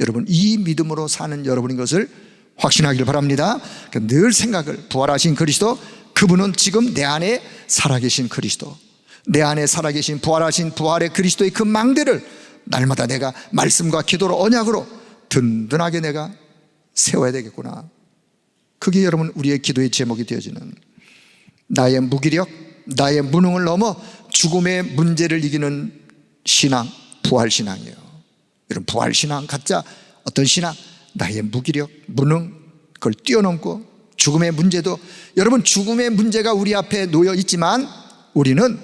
여러분, 이 믿음으로 사는 여러분인 것을 확신하기를 바랍니다. 늘 생각을, 부활하신 그리스도, 그분은 지금 내 안에 살아계신 그리스도, 내 안에 살아계신 부활하신 부활의 그리스도의 그 망대를 날마다 내가 말씀과 기도로 언약으로 든든하게 내가 세워야 되겠구나. 그게 여러분 우리의 기도의 제목이 되어지는, 나의 무기력, 나의 무능을 넘어 죽음의 문제를 이기는 신앙, 부활신앙이에요. 여러분, 부활신앙 가짜 어떤 신앙? 나의 무기력, 무능, 그걸 뛰어넘고 죽음의 문제도, 여러분 죽음의 문제가 우리 앞에 놓여 있지만 우리는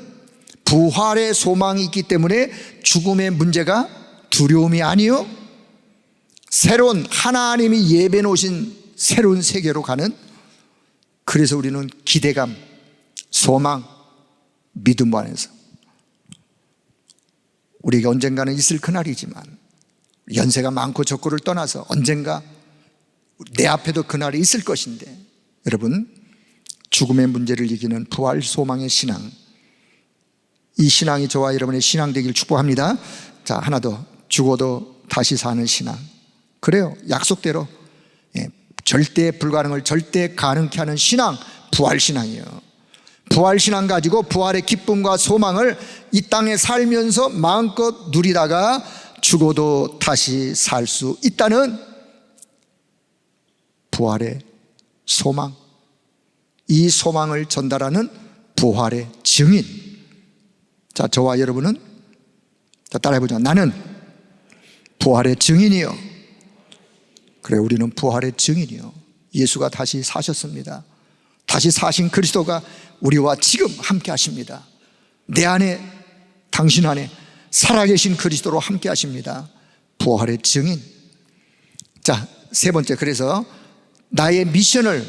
부활의 소망이 있기 때문에 죽음의 문제가 두려움이 아니요, 새로운 하나님이 예배 놓으신 새로운 세계로 가는, 그래서 우리는 기대감, 소망, 믿음 안에서 우리가 언젠가는 있을 그날이지만 연세가 많고 적고를 떠나서 언젠가 내 앞에도 그날이 있을 것인데, 여러분 죽음의 문제를 이기는 부활 소망의 신앙, 이 신앙이 저와 여러분의 신앙 되길 축복합니다. 자, 하나 더, 죽어도 다시 사는 신앙. 그래요, 약속대로 절대 불가능을 절대 가능케 하는 신앙, 부활신앙이에요. 부활신앙 가지고 부활의 기쁨과 소망을 이 땅에 살면서 마음껏 누리다가 죽어도 다시 살 수 있다는 부활의 소망, 이 소망을 전달하는 부활의 증인. 자, 저와 여러분은, 자, 따라해보자. 나는 부활의 증인이요. 그래, 우리는 부활의 증인이요. 예수가 다시 사셨습니다. 다시 사신 그리스도가 우리와 지금 함께 하십니다. 내 안에, 당신 안에 살아계신 그리스도로 함께 하십니다. 부활의 증인. 자, 세 번째, 그래서 나의 미션을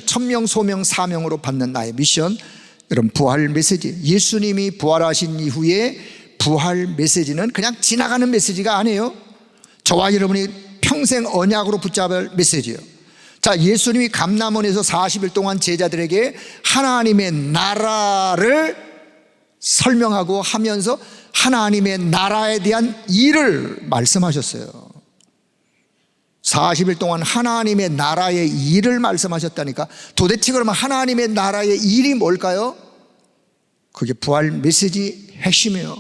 천명, 소명, 사명으로 받는 나의 미션. 여러분, 부활 메시지, 예수님이 부활하신 이후에 부활 메시지는 그냥 지나가는 메시지가 아니에요. 저와 여러분이 평생 언약으로 붙잡을 메시지예요. 자, 예수님이 감람원에서 40일 동안 제자들에게 하나님의 나라를 설명하고 하면서 하나님의 나라에 대한 일을 말씀하셨어요. 40일 동안 하나님의 나라의 일을 말씀하셨다니까. 도대체 그러면 하나님의 나라의 일이 뭘까요? 그게 부활 메시지 핵심이에요.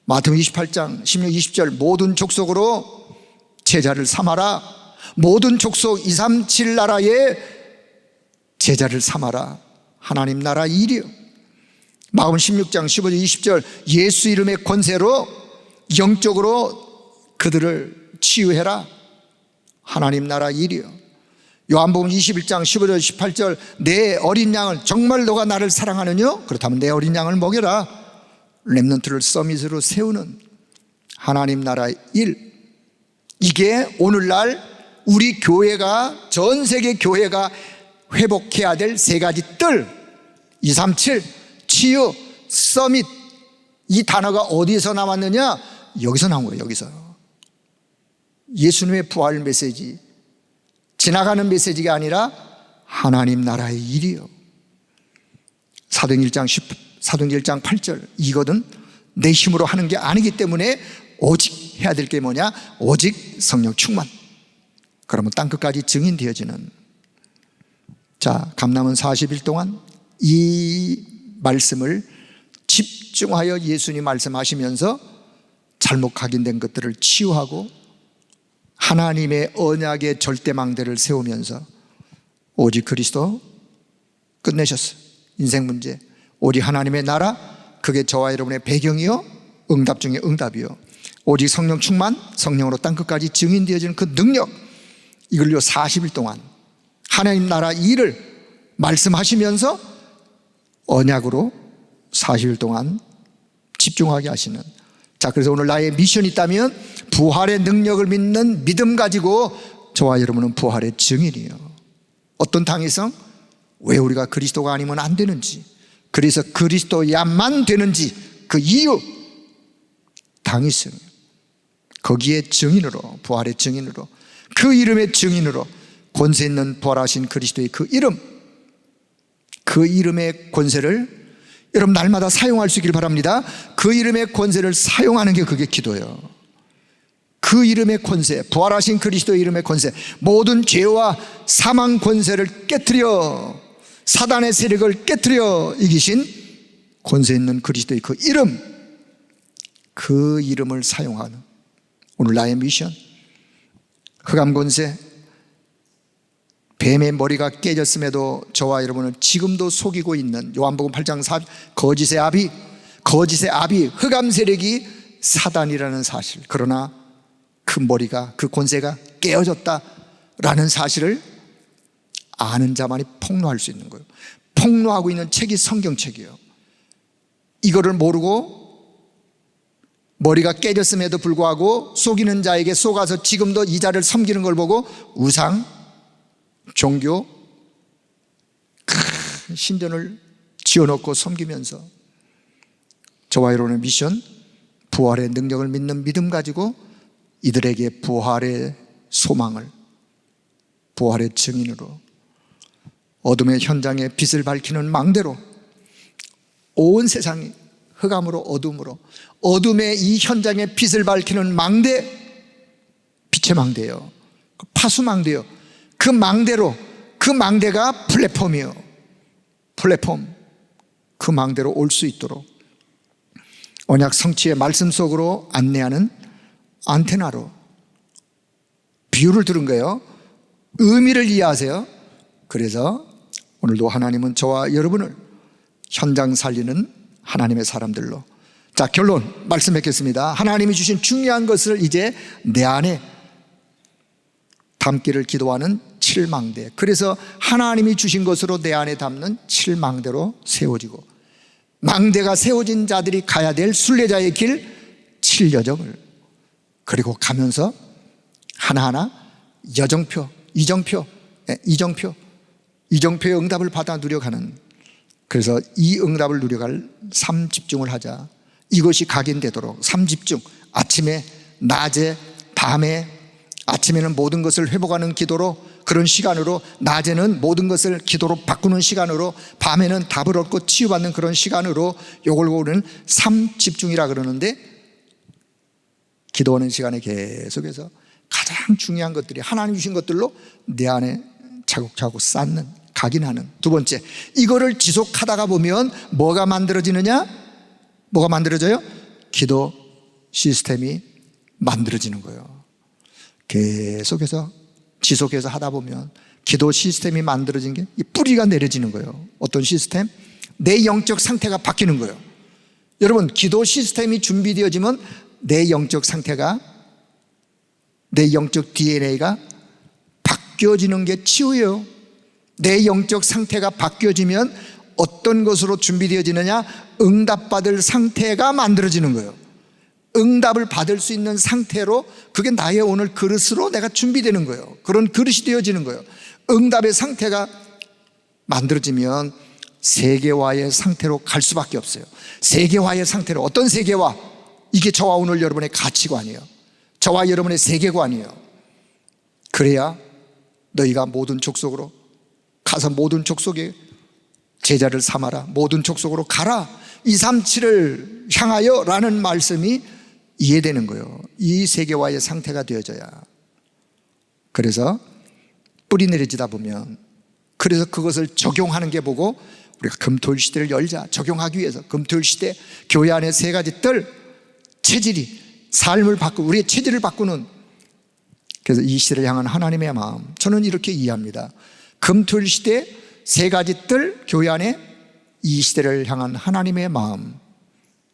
마태복음 28장 16, 20절, 모든 족속으로 제자를 삼아라. 모든 족속 237 나라의 제자를 삼아라. 하나님 나라 일이요. 마가복음 16장 15절 20절, 예수 이름의 권세로 영적으로 그들을 치유해라. 하나님 나라 일이요. 요한복음 21장 15절 18절, 내 어린 양을, 정말 너가 나를 사랑하느냐? 그렇다면 내 어린 양을 먹여라. 렘넌트를 서밋으로 세우는 하나님 나라의 일. 이게 오늘날 우리 교회가, 전 세계 교회가 회복해야 될 세 가지 뜰, 237, 치유, 서밋. 이 단어가 어디서 나왔느냐? 여기서 나온 거예요. 여기서. 예수님의 부활 메시지, 지나가는 메시지가 아니라 하나님 나라의 일이요. 사도행전 1장 8절 이거든 내 힘으로 하는 게 아니기 때문에 오직 해야 될 게 뭐냐? 오직 성령 충만. 그러면 땅끝까지 증인되어지는. 자, 감남은 40일 동안 이 말씀을 집중하여 예수님 말씀하시면서 잘못 각인된 것들을 치유하고 하나님의 언약의 절대망대를 세우면서 오직 그리스도 끝내셨어요. 인생 문제, 오직 하나님의 나라, 그게 저와 여러분의 배경이요, 응답 중에 응답이요, 오직 성령 충만, 성령으로 땅끝까지 증인되어지는 그 능력, 이걸요 40일 동안 하나님 나라 일을 말씀하시면서 언약으로 40일 동안 집중하게 하시는. 자, 그래서 오늘 나의 미션이 있다면 부활의 능력을 믿는 믿음 가지고 저와 여러분은 부활의 증인이에요. 어떤 당위성? 왜 우리가 그리스도가 아니면 안 되는지, 그래서 그리스도야만 되는지 그 이유, 당위성. 거기에 증인으로, 부활의 증인으로, 그 이름의 증인으로 권세 있는 부활하신 그리스도의 그 이름, 그 이름의 권세를 여러분 날마다 사용할 수 있길 바랍니다. 그 이름의 권세를 사용하는 게 그게 기도예요. 그 이름의 권세, 부활하신 그리스도의 이름의 권세, 모든 죄와 사망 권세를 깨트려, 사단의 세력을 깨트려 이기신 권세 있는 그리스도의 그 이름, 그 이름을 사용하는 오늘 나의 미션. 흑암 권세, 뱀의 머리가 깨졌음에도 저와 여러분은 지금도 속이고 있는 요한복음 8장 4 거짓의 아비 흑암 세력이 사단이라는 사실, 그러나 그 머리가, 그 권세가 깨어졌다라는 사실을 아는 자만이 폭로할 수 있는 거예요. 폭로하고 있는 책이 성경책이에요. 이거를 모르고 머리가 깨졌음에도 불구하고 속이는 자에게 속아서 지금도 이 자를 섬기는 걸 보고 우상, 종교, 신전을 지어놓고 섬기면서 저와 여러분의 미션, 부활의 능력을 믿는 믿음 가지고 이들에게 부활의 소망을, 부활의 증인으로, 어둠의 현장에 빛을 밝히는 망대로, 온 세상이 흑암으로 어둠으로, 어둠의 이 현장에 빛을 밝히는 망대, 빛의 망대요, 파수망대요. 그 망대로, 그 망대가 플랫폼이요, 플랫폼. 그 망대로 올 수 있도록 언약 성취의 말씀 속으로 안내하는 안테나로. 비유를 들은 거예요. 의미를 이해하세요. 그래서 오늘도 하나님은 저와 여러분을 현장 살리는 하나님의 사람들로. 자, 결론 말씀 맺겠습니다. 하나님이 주신 중요한 것을 이제 내 안에 담기를 기도하는 7망대. 그래서 하나님이 주신 것으로 내 안에 담는 7망대로 세워지고, 망대가 세워진 자들이 가야 될 순례자의 길 7여정을, 그리고 가면서 하나하나 여정표, 이정표의 응답을 받아 누려가는. 그래서 이 응답을 누려갈 3집중을 하자. 이것이 각인되도록 3집중, 아침에, 낮에, 밤에. 아침에는 모든 것을 회복하는 기도로, 그런 시간으로, 낮에는 모든 것을 기도로 바꾸는 시간으로, 밤에는 답을 얻고 치유받는 그런 시간으로, 요걸 우리는 3집중이라 그러는데, 기도하는 시간에 계속해서 가장 중요한 것들이 하나님 주신 것들로 내 안에 차곡차곡 쌓는, 각인하는. 두 번째, 이거를 지속하다가 보면 뭐가 만들어지느냐? 뭐가 만들어져요? 기도 시스템이 만들어지는 거예요. 계속해서 지속해서 하다 보면 기도 시스템이 만들어진 게 이 뿌리가 내려지는 거예요. 어떤 시스템? 내 영적 상태가 바뀌는 거예요. 여러분, 기도 시스템이 준비되어지면 내 영적 상태가, 내 영적 DNA가 바뀌어지는 게 치유예요. 내 영적 상태가 바뀌어지면 어떤 것으로 준비되어지느냐? 응답받을 상태가 만들어지는 거예요. 응답을 받을 수 있는 상태로, 그게 나의 오늘 그릇으로 내가 준비되는 거예요. 그런 그릇이 되어지는 거예요. 응답의 상태가 만들어지면 세계화의 상태로 갈 수밖에 없어요. 세계화의 상태로. 어떤 세계화? 이게 저와 오늘 여러분의 가치관이에요. 저와 여러분의 세계관이에요. 그래야 너희가 모든 족속으로 가서 모든 족속에 제자를 삼아라, 모든 족속으로 가라, 237을 향하여 라는 말씀이 이해되는 거예요. 이 세계화의 상태가 되어져야. 그래서 뿌리 내려지다 보면, 그래서 그것을 적용하는 게 보고 우리가 금토일 시대를 열자, 적용하기 위해서 금토일 시대 교회 안에 세 가지 뜰, 체질이 삶을 바꾸고 우리의 체질을 바꾸는, 그래서 이 시대를 향한 하나님의 마음, 저는 이렇게 이해합니다. 금토일 시대 세 가지 뜰, 교회 안에 이 시대를 향한 하나님의 마음,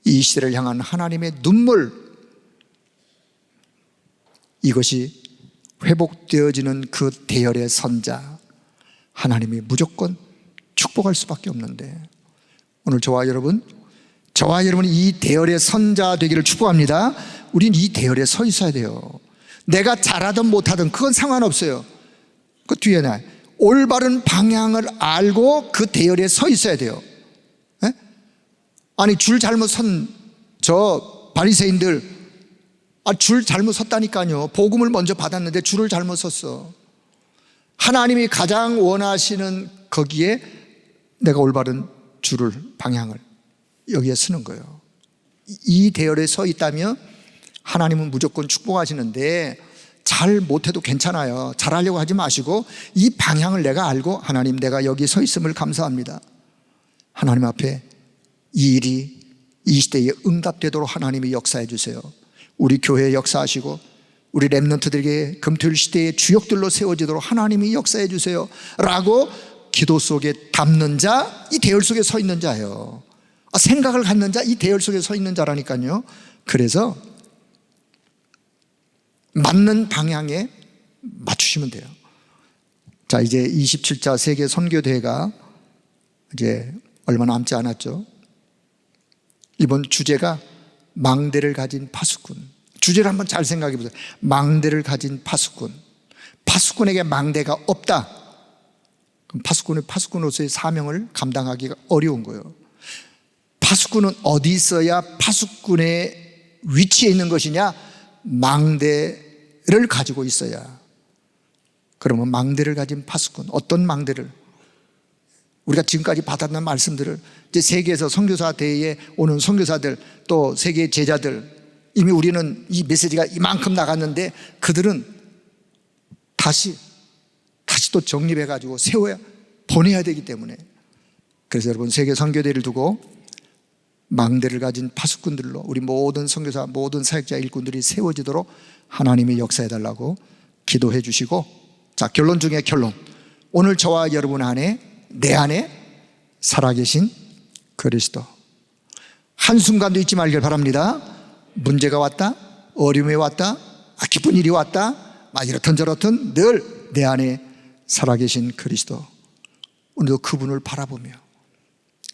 이 시대를 향한 하나님의 눈물, 이것이 회복되어지는 그 대열의 선자, 하나님이 무조건 축복할 수밖에 없는데, 오늘 저와 여러분이 이 대열의 선자 되기를 축복합니다. 우린 이 대열에 서 있어야 돼요. 내가 잘하든 못하든 그건 상관없어요. 그 뒤에 나 올바른 방향을 알고 그 대열에 서 있어야 돼요. 에? 아니 줄 잘못 선 저 바리새인들, 줄 잘못 섰다니까요. 복음을 먼저 받았는데 줄을 잘못 섰어. 하나님이 가장 원하시는 거기에 내가 올바른 줄을, 방향을 여기에 서는 거예요. 이 대열에 서 있다면 하나님은 무조건 축복하시는데, 잘 못해도 괜찮아요. 잘하려고 하지 마시고 이 방향을 내가 알고, 하나님 내가 여기 서 있음을 감사합니다, 하나님 앞에 이 일이 이 시대에 응답되도록 하나님이 역사해 주세요. 우리 교회에 역사하시고 우리 렘넌트들에게 금토일 시대의 주역들로 세워지도록 하나님이 역사해 주세요 라고 기도 속에 담는 자, 이 대열 속에 서 있는 자예요. 생각을 갖는 자, 이 대열 속에 서 있는 자라니까요. 그래서 맞는 방향에 맞추시면 돼요. 자, 이제 27차 세계 선교대회가 이제 얼마 남지 않았죠. 이번 주제가 망대를 가진 파수꾼. 주제를 한번 잘 생각해 보세요. 망대를 가진 파수꾼. 파수꾼에게 망대가 없다. 그럼 파수꾼으로서의 사명을 감당하기가 어려운 거예요. 파수꾼은 어디 있어야 파수꾼의 위치에 있는 것이냐? 망대를 가지고 있어야. 그러면 망대를 가진 파수꾼, 어떤 망대를? 우리가 지금까지 받았던 말씀들을 이제 세계에서 선교사 대회에 오는 선교사들, 또 세계 제자들, 이미 우리는 이 메시지가 이만큼 나갔는데 그들은 다시 또 정립해가지고 세워야, 보내야 되기 때문에. 그래서 여러분, 세계 선교대회를 두고 망대를 가진 파수꾼들로 우리 모든 선교사, 모든 사역자 일꾼들이 세워지도록 하나님이 역사해달라고 기도해 주시고, 자, 결론 중에 결론. 오늘 저와 여러분 안에, 내 안에 살아계신 그리스도. 한순간도 잊지 말길 바랍니다. 문제가 왔다, 어려움이 왔다, 기쁜 일이 왔다, 이렇든 저렇든 늘 내 안에 살아계신 그리스도. 오늘도 그분을 바라보며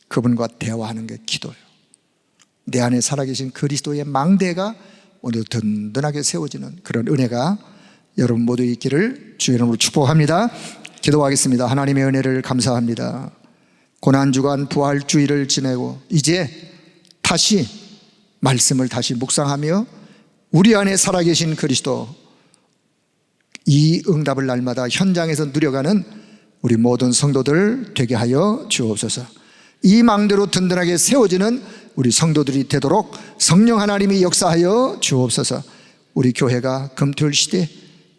그분과 대화하는 게 기도예요. 내 안에 살아계신 그리스도의 망대가 오늘도 든든하게 세워지는 그런 은혜가 여러분 모두 있기를 주의 이름으로 축복합니다. 기도하겠습니다. 하나님의 은혜를 감사합니다. 고난주간 부활주의를 지내고 이제 다시 말씀을 다시 묵상하며 우리 안에 살아계신 그리스도, 이 응답을 날마다 현장에서 누려가는 우리 모든 성도들 되게 하여 주옵소서. 이 망대로 든든하게 세워지는 우리 성도들이 되도록 성령 하나님이 역사하여 주옵소서. 우리 교회가 금토일 시대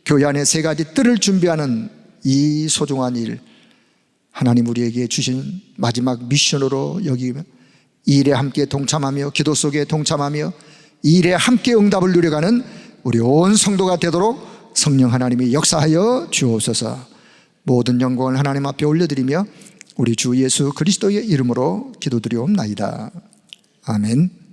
교회 안에 세 가지 뜰을 준비하는 이 소중한 일, 하나님 우리에게 주신 마지막 미션으로 여기며 이 일에 함께 동참하며 기도 속에 동참하며 이 일에 함께 응답을 누려가는 우리 온 성도가 되도록 성령 하나님이 역사하여 주옵소서. 모든 영광을 하나님 앞에 올려드리며 우리 주 예수 그리스도의 이름으로 기도드리옵나이다. 아멘.